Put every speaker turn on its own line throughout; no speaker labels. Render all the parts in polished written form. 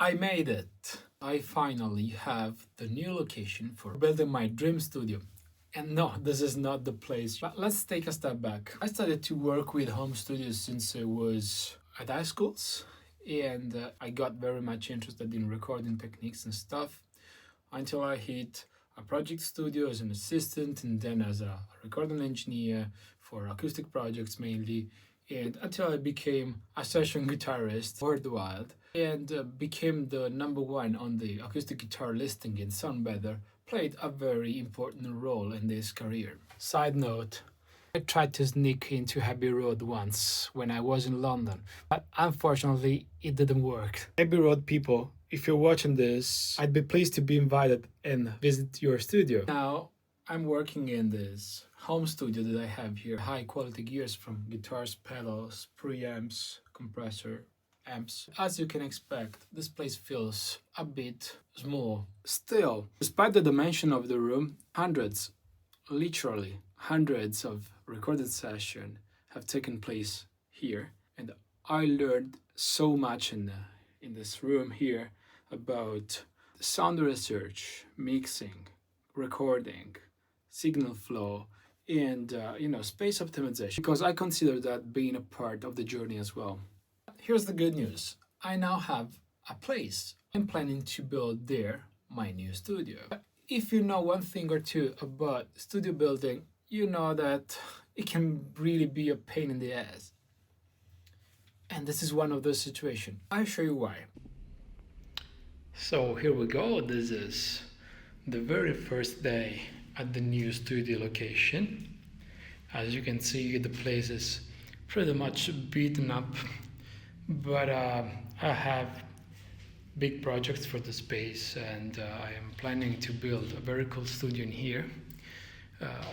I made it! I finally have the new location for building my dream studio. And no, this is not the place. But let's take a step back. I started to work with home studios since I was at high schools, and I got very much interested in recording techniques and stuff until I hit a project studio as an assistant and then as a recording engineer for acoustic projects mainly, and until I became a session guitarist worldwide and became the number one on the acoustic guitar listing in Sound Better, played a very important role in this career. Side note, I tried to sneak into Abbey Road once when I was in London, but unfortunately it didn't work. Abbey Road people, if you're watching this, I'd be pleased to be invited and visit your studio. Now, I'm working in this home studio that I have here. High quality gears from guitars, pedals, preamps, compressor, amps. As you can expect, this place feels a bit small. Still, despite the dimension of the room, literally hundreds of recorded sessions have taken place here, and I learned so much in this room here about sound research, mixing, recording, signal flow, and space optimization, because I consider that being a part of the journey as well. Here's the good news. I now have a place. I'm planning to build there my new studio. If you know one thing or two about studio building, you know that it can really be a pain in the ass. And this is one of those situations. I'll show you why. So here we go. This is the very first day at the new studio location. As you can see, the place is pretty much beaten up, but I have big projects for the space, and I am planning to build a very cool studio in here.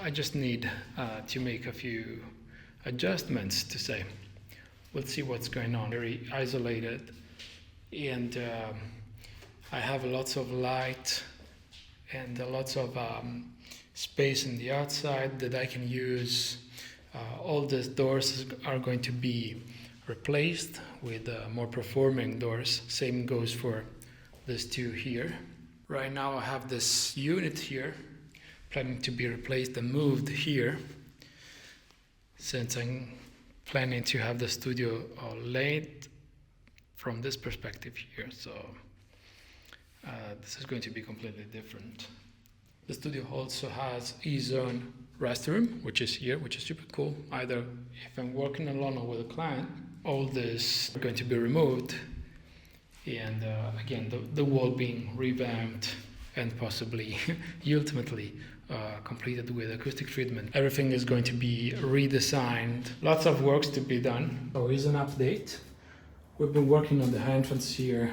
I just need to make a few adjustments to say. We'll see what's going on. Very isolated, and I have lots of light and lots of space in the outside that I can use. All these doors are going to be replaced with more performing doors. Same goes for these two here. Right now I have this unit here planning to be replaced and moved here, since I'm planning to have the studio laid from this perspective here. So this is going to be completely different. The studio also has E-Zone restroom, which is here, which is super cool. Either if I'm working alone or with a client, all this are going to be removed, and again, the wall being revamped and possibly ultimately completed with acoustic treatment. Everything is going to be redesigned. Lots of works to be done. So here's an update. We've been working on the entrance here,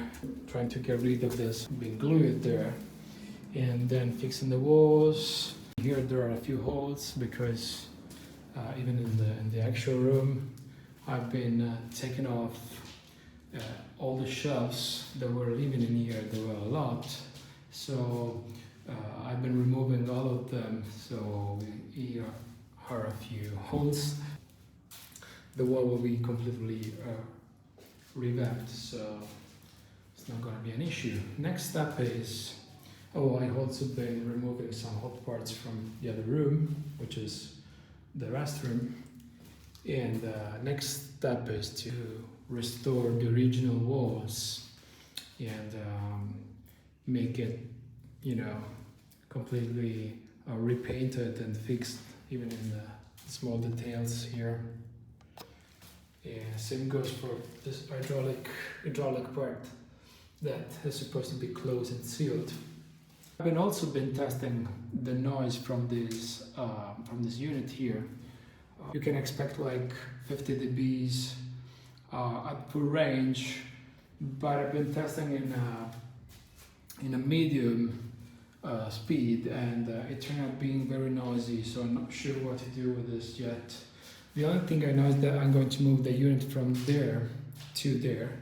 trying to get rid of this being glued there, and then fixing the walls. Here there are a few holes because even in the actual room, I've been taking off all the shelves that were living in here. There were a lot, so I've been removing all of them. So here are a few holes. The wall will be completely revamped, so it's not going to be an issue. Next step is, I've also been removing some hot parts from the other room, which is the restroom. And next step is to restore the original walls and make it, completely repainted and fixed, even in the small details here. Yeah, same goes for this hydraulic part that is supposed to be closed and sealed. I've also been testing the noise from this unit here. You can expect like 50 dBs at full range, but I've been testing in a medium speed, and it turned out being very noisy, so I'm not sure what to do with this yet. The only thing I know is that I'm going to move the unit from there to there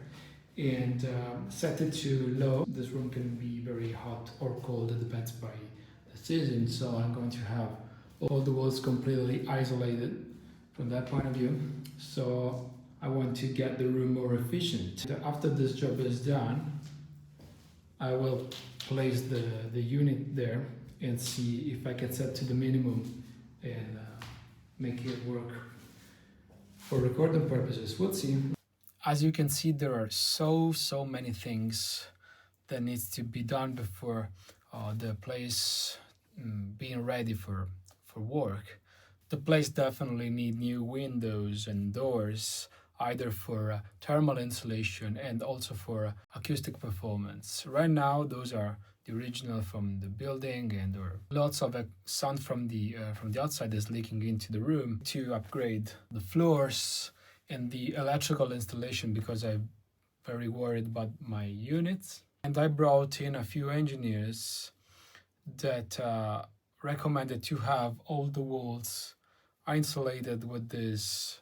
and set it to low. This room can be very hot or cold, it depends by the season, so I'm going to have all the walls completely isolated from that point of view. So I want to get the room more efficient. After this job is done, I will place the unit there and see if I can set to the minimum and make it work for recording purposes. We'll see. As you can see, there are so many things that needs to be done before the place being ready for work. The place definitely need new windows and doors, either for thermal insulation and also for acoustic performance. Right now, those are the original from the building, and or lots of sound from the outside is leaking into the room. To upgrade the floors and the electrical installation, because I'm very worried about my units. And I brought in a few engineers that recommended to have all the walls insulated with these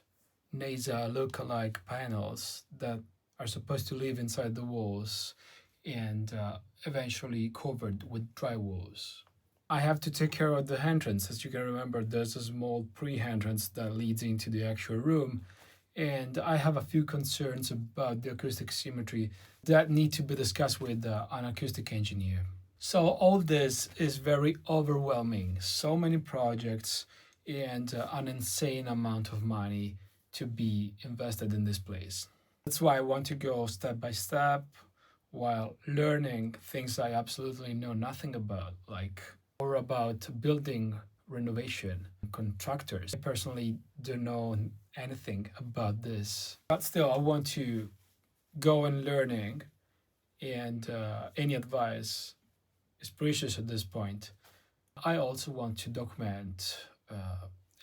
NASA lookalike panels that are supposed to live inside the walls and eventually covered with drywalls. I have to take care of the entrance. As you can remember, there's a small pre-entrance that leads into the actual room, and I have a few concerns about the acoustic symmetry that need to be discussed with an acoustic engineer. So all this is very overwhelming. So many projects and an insane amount of money to be invested in this place. That's why I want to go step by step while learning things I absolutely know nothing about, like or about building renovation contractors. I personally don't know anything about this, but still I want to go and learning, and any advice is precious at this point. I also want to document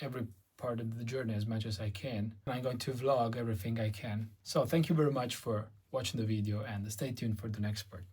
every part of the journey as much as I can. I'm going to vlog everything I can. So thank you very much for watching the video, and stay tuned for the next part.